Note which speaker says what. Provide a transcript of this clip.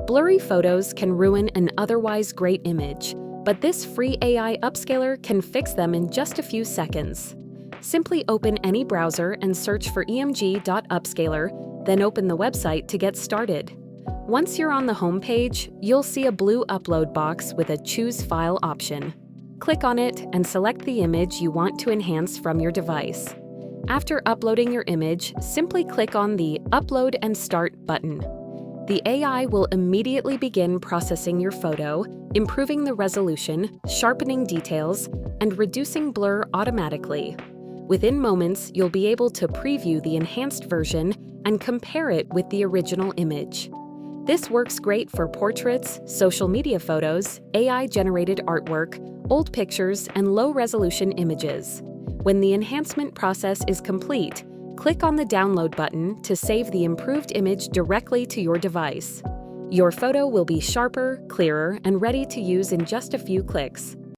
Speaker 1: Blurry photos can ruin an otherwise great image, but this free AI upscaler can fix them in just a few seconds. Simply open any browser and search for emg.upscaler, then open the website to get started. Once you're on the home page, you'll see a blue upload box with a Choose File option. Click on it and select the image you want to enhance from your device. After uploading your image, simply click on the Upload and Start button. The AI will immediately begin processing your photo, improving the resolution, sharpening details, and reducing blur automatically. Within moments, you'll be able to preview the enhanced version and compare it with the original image. This works great for portraits, social media photos, AI-generated artwork, old pictures, and low-resolution images. When the enhancement process is complete, click on the Download button to save the improved image directly to your device. Your photo will be sharper, clearer, and ready to use in just a few clicks.